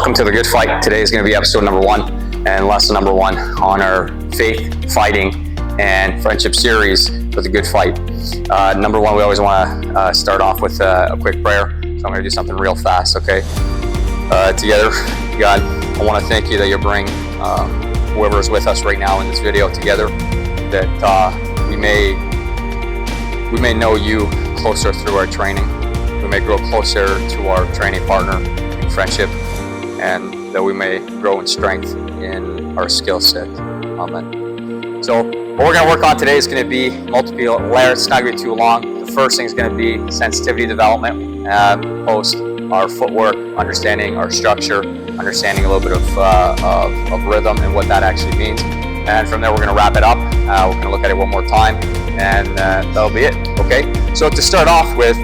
Welcome to The Good Fight. Today is going to be episode number 1 and lesson number 1 on our faith, fighting, and friendship series with The Good Fight. Number 1, we always want to start off with a quick prayer. So I'm going to do something real fast, okay? Together, God, I want to thank you that you bring whoever is with us right now in this video together, that we may know you closer through our training. We may grow closer to our training partner in friendship, and that we may grow in strength in our skill set. Amen. So what we're going to work on today is going to be multiple layers. It's not going to be too long. The first thing is going to be sensitivity development, post our footwork, understanding our structure, understanding a little bit of rhythm and what that actually means. And from there, we're going to wrap it up. We're going to look at it one more time, and that'll be it. Okay. So to start off with,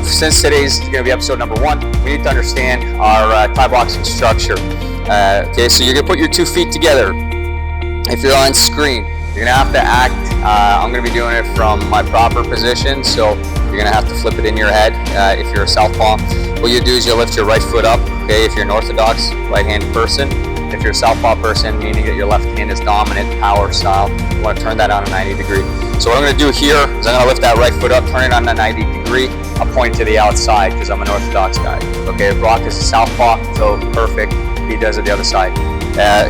since today's going to be episode number 1, we need to understand our Thai boxing structure. Okay, so you're going to put your 2 feet together. If you're on screen, you're going to have to act. I'm going to be doing it from my proper position, so you're going to have to flip it in your head. If you're a southpaw, what you do is you lift your right foot up. Okay, if you're an orthodox right-handed person. If you're a southpaw person, meaning that your left hand is dominant, power style, you want to turn that on a 90 degree. So what I'm going to do here is I'm going to lift that right foot up, turn it on a 90 degree. I'll point to the outside because I'm an orthodox guy. Okay, Brock is a southpaw, so perfect. He does it the other side.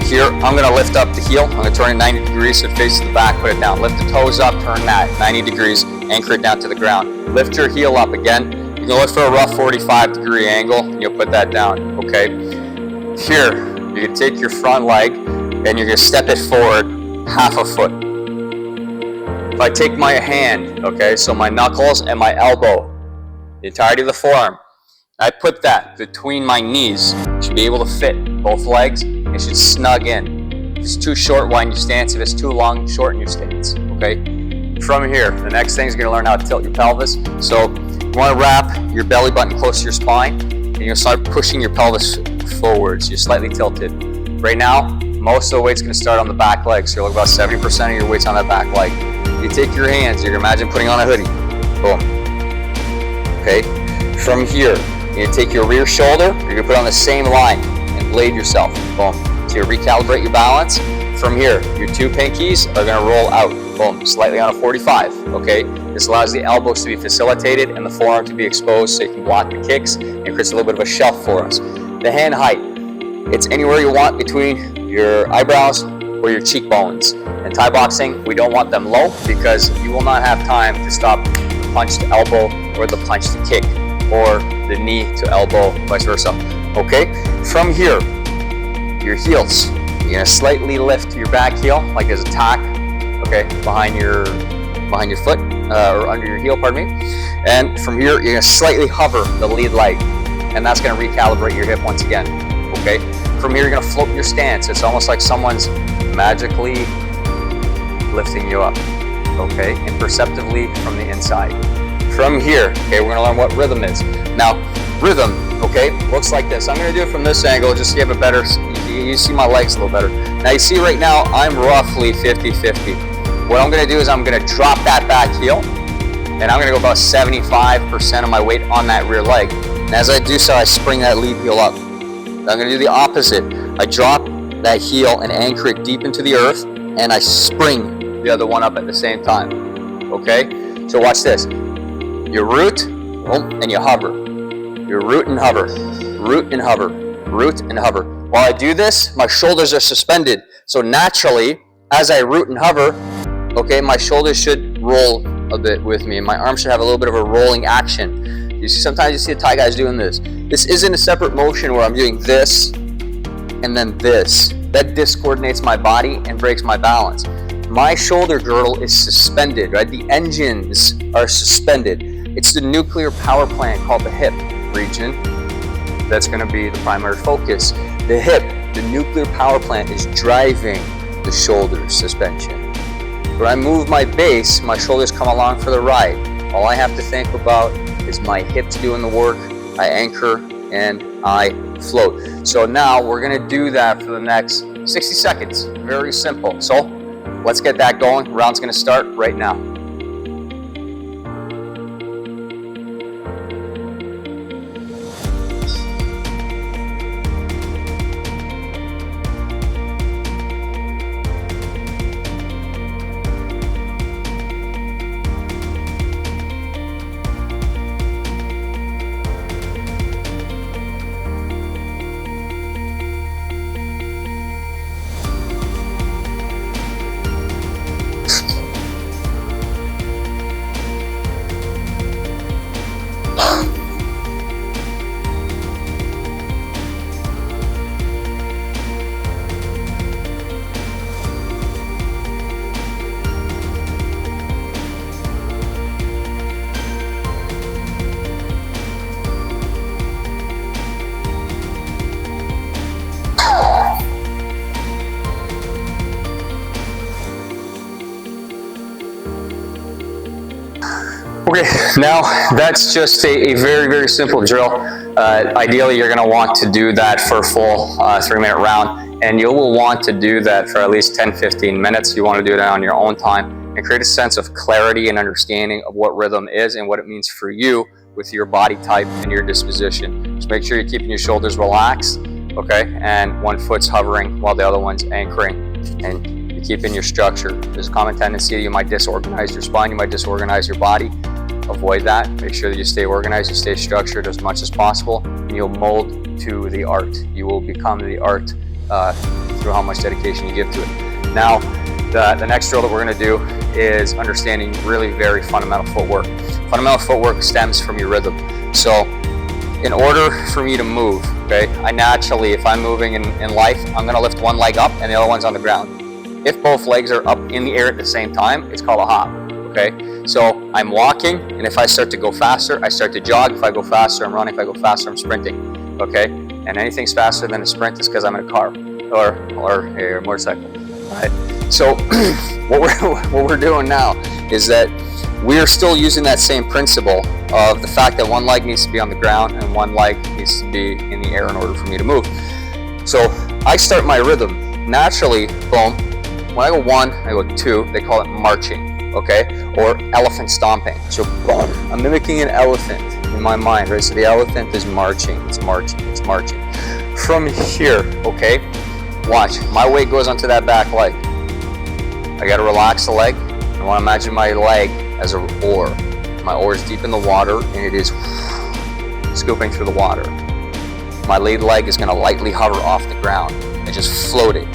Here, I'm going to lift up the heel. I'm going to turn it 90 degrees so it faces the back, put it down. Lift the toes up, turn that 90 degrees, anchor it down to the ground. Lift your heel up again. You can lift for a rough 45 degree angle, and you'll put that down. Okay, here, you're going to take your front leg and you're going to step it forward half a foot. If I take my hand, okay, so my knuckles and my elbow, the entirety of the forearm, I put that between my knees. You should be able to fit both legs. It should snug in. If it's too short, widen your stance. If it's too long, shorten your stance, okay? From here, the next thing is you're going to learn how to tilt your pelvis. So you want to wrap your belly button close to your spine, and you'll start pushing your pelvis forwards. You're slightly tilted. Right now, most of the weight's going to start on the back leg, so you'll look about 70% of your weight's on that back leg. You take your hands, you can imagine putting on a hoodie. Boom. Okay? From here, you're going to take your rear shoulder, you're going to put it on the same line and blade yourself. Boom. So you recalibrate your balance. From here, your 2 pinkies are going to roll out. Boom. Slightly on a 45. Okay? This allows the elbows to be facilitated and the forearm to be exposed so you can block the kicks and creates a little bit of a shelf for us. The hand height, it's anywhere you want between your eyebrows or your cheekbones. In Thai boxing, we don't want them low because you will not have time to stop the punch to elbow or the punch to kick or the knee to elbow, vice versa. Okay? From here, your heels. You're going to slightly lift your back heel like there's a tack, okay, behind your foot or under your heel, pardon me. And from here, you're going to slightly hover the lead leg. And that's going to recalibrate your hip once again, okay? From here, you're going to float your stance. It's almost like someone's magically lifting you up, okay? Imperceptibly from the inside. From here, okay, we're going to learn what rhythm is. Now, rhythm, okay, looks like this. I'm going to do it from this angle just so you have a better, you see my legs a little better. Now, you see right now, I'm roughly 50-50. What I'm going to do is I'm going to drop that back heel, and I'm going to go about 75% of my weight on that rear leg. And as I do so, I spring that lead heel up. Now I'm going to do the opposite. I drop that heel and anchor it deep into the earth, and I spring the other one up at the same time. Okay? So watch this. You root, and you hover. You root and hover. Root and hover. Root and hover. While I do this, my shoulders are suspended. So naturally, as I root and hover, okay, my shoulders should roll a bit with me, and my arms should have a little bit of a rolling action. You see, sometimes you see the Thai guys doing this. This isn't a separate motion where I'm doing this and then this. That discoordinates my body and breaks my balance. My shoulder girdle is suspended, right? The engines are suspended. It's the nuclear power plant called the hip region that's going to be the primary focus. The hip, the nuclear power plant, is driving the shoulder suspension. When I move my base, my shoulders come along for the ride. All I have to think about is my hips doing the work. I anchor and I float. So now we're going to do that for the next 60 seconds. Very simple. So let's get that going. Round's going to start right now. Okay, now that's just a very, very simple drill. Ideally, you're going to want to do that for a full 3-minute round, and you will want to do that for at least 10-15 minutes. You want to do it on your own time and create a sense of clarity and understanding of what rhythm is and what it means for you with your body type and your disposition. Just make sure you're keeping your shoulders relaxed, okay, and one foot's hovering while the other one's anchoring, and you're keeping your structure. There's a common tendency you might disorganize your spine, you might disorganize your body. Avoid that. Make sure that you stay organized, you stay structured as much as possible, and you'll mold to the art. You will become the art through how much dedication you give to it. Now, the next drill that we're going to do is understanding really very fundamental footwork. Fundamental footwork stems from your rhythm. So, in order for me to move, okay, I naturally, if I'm moving in life, I'm going to lift one leg up and the other one's on the ground. If both legs are up in the air at the same time, it's called a hop. Okay, so I'm walking, and if I start to go faster, I start to jog. If I go faster, I'm running. If I go faster, I'm sprinting. Okay, and anything's faster than a sprint is because I'm in a car or a motorcycle. All right. So what we're doing now is that we're still using that same principle of the fact that one leg needs to be on the ground and one leg needs to be in the air in order for me to move. So I start my rhythm naturally. Boom. When I go 1, I go 2. They call it marching. Okay, or elephant stomping. So boom, I'm mimicking an elephant in my mind, right? So the elephant is marching, it's marching, it's marching. From here, okay, watch, my weight goes onto that back leg. I gotta relax the leg. I wanna imagine my leg as an oar. My oar is deep in the water and it is scooping through the water. My lead leg is gonna lightly hover off the ground and just float it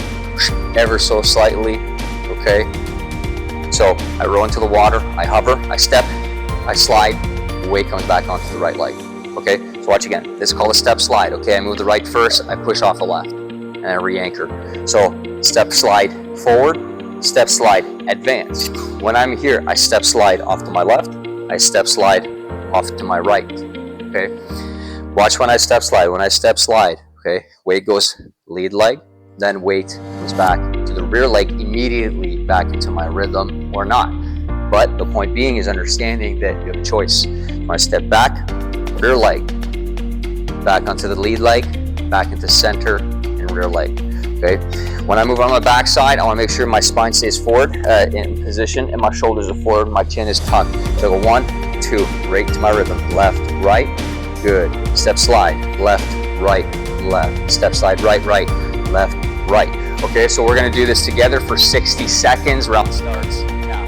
ever so slightly, okay? So I row into the water, I hover, I step, I slide, the weight comes back onto the right leg. Okay, so watch again. This is called a step slide. Okay, I move the right first, I push off the left, and I re-anchor. So step slide forward, step slide advance. When I'm here, I step slide off to my left, I step slide off to my right. Okay, watch when I step slide. When I step slide, okay, weight goes lead leg, then weight comes back to the rear leg, immediately back into my rhythm or not. But the point being is understanding that you have a choice. When I step back, rear leg, back onto the lead leg, back into center and rear leg. Okay. When I move on my back side, I want to make sure my spine stays forward in position and my shoulders are forward, my chin is tucked. So I go 1, 2, right to my rhythm. Left, right, good. Step slide, left, right, left. Step slide, right, right, left, right. Okay, so we're going to do this together for 60 seconds. Round starts now.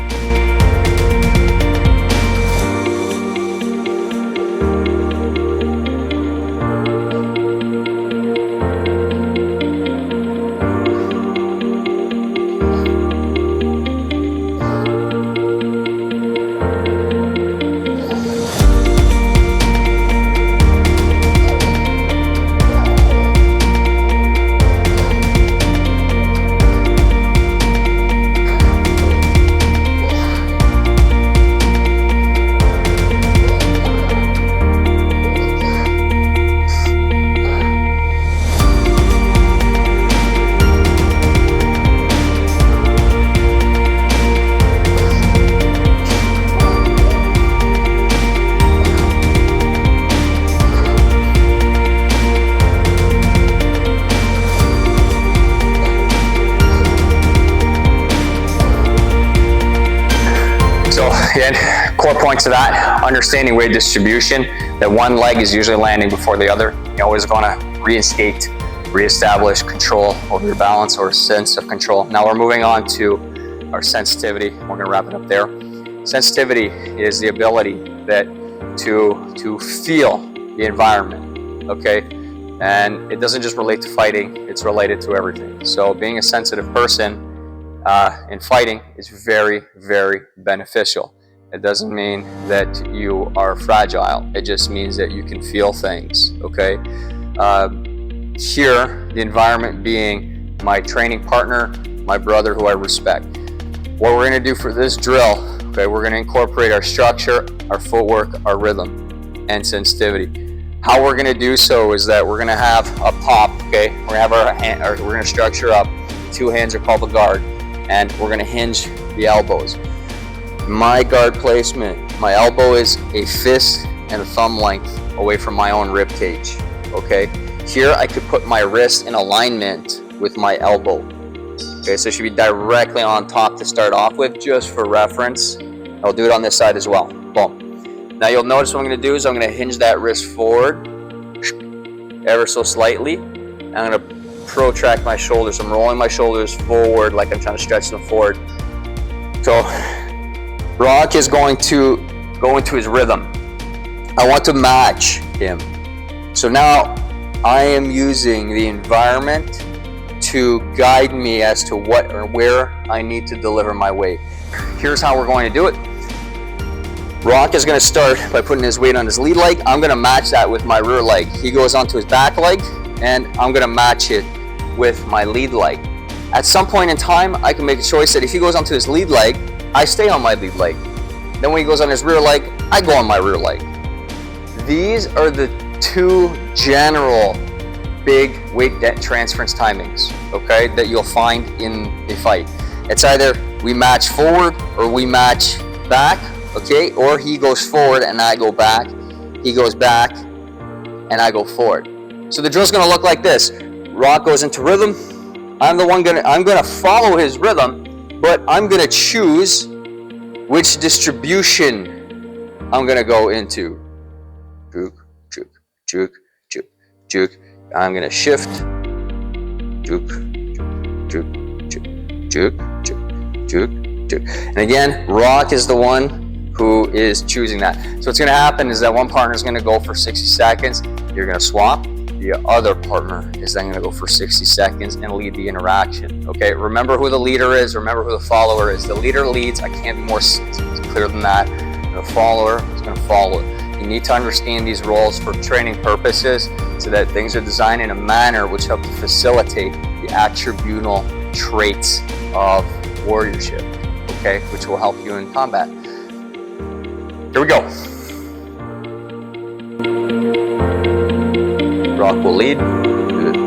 Again, core points of that, understanding weight distribution, that one leg is usually landing before the other. You're always going to reinstate, reestablish control over your balance or sense of control. Now we're moving on to our sensitivity. We're going to wrap it up there. Sensitivity is the ability that to feel the environment, okay? And it doesn't just relate to fighting, it's related to everything. So being a sensitive person in fighting is very, very beneficial. It doesn't mean that you are fragile. It just means that you can feel things, okay? Here, the environment being my training partner, my brother who I respect. What we're gonna do for this drill, okay, we're gonna incorporate our structure, our footwork, our rhythm, and sensitivity. How we're gonna do so is that we're gonna have a pop, okay? We're gonna have our hand, or we're gonna structure up. 2 hands are called the guard, and we're gonna hinge the elbows. My guard placement My elbow is a fist and a thumb length away from my own rib cage, okay? Here I could put my wrist in alignment with my elbow. Okay, so it should be directly on top to start off with, just for reference. I'll do it on this side as well. Boom. Now you'll notice what I'm gonna do is I'm gonna hinge that wrist forward ever so slightly. I'm gonna protract my shoulders. I'm rolling my shoulders forward like I'm trying to stretch them forward. So Rock is going to go into his rhythm. I want to match him. So now I am using the environment to guide me as to what or where I need to deliver my weight. Here's how we're going to do it. Rock is going to start by putting his weight on his lead leg. I'm going to match that with my rear leg. He goes onto his back leg, and I'm going to match it with my lead leg. At some point in time, I can make a choice that if he goes onto his lead leg, I stay on my lead leg. Then when he goes on his rear leg, I go on my rear leg. These are the two general big weight transference timings, okay, that you'll find in a fight. It's either we match forward or we match back, okay, or he goes forward and I go back, he goes back and I go forward. So the drill's gonna look like this. Rock goes into rhythm. I'm gonna follow his rhythm, but I'm gonna choose which distribution I'm gonna go into. Juke, juke, juke, juke, juke. I'm gonna shift. Juke, juke, juke, juke, juke, juke, juke. And again, Rock is the one who is choosing that. So what's gonna happen is that one partner is gonna go for 60 seconds. You're gonna swap. The other partner is then gonna go for 60 seconds and lead the interaction. Okay, remember who the leader is, remember who the follower is. The leader leads, I can't be more clear than that. The follower is gonna follow. You need to understand these roles for training purposes so that things are designed in a manner which help to facilitate the attributable traits of warriorship, okay, which will help you in combat. Here we go. Rock will lead. Good.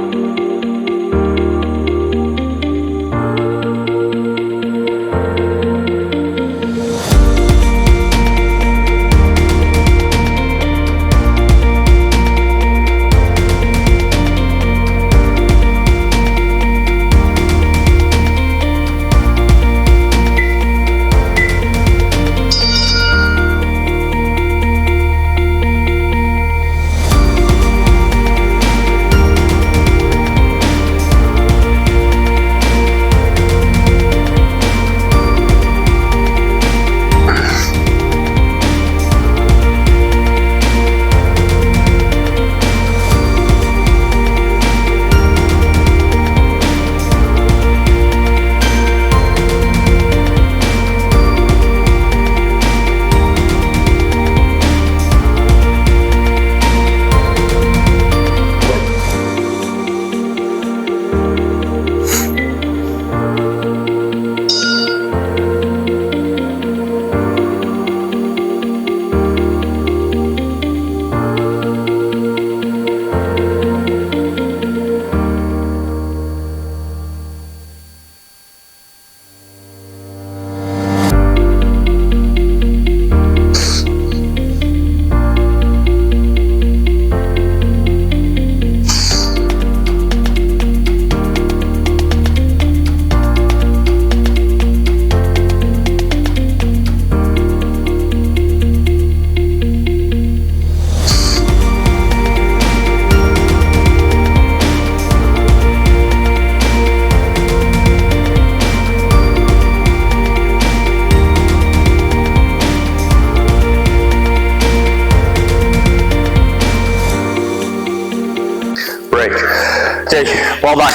Okay, well done.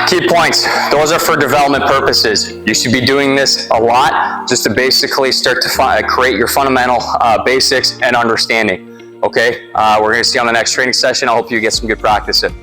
Key points. Those are for development purposes. You should be doing this a lot just to basically start to create your fundamental basics and understanding. Okay, we're going to see you on the next training session. I hope you get some good practice in.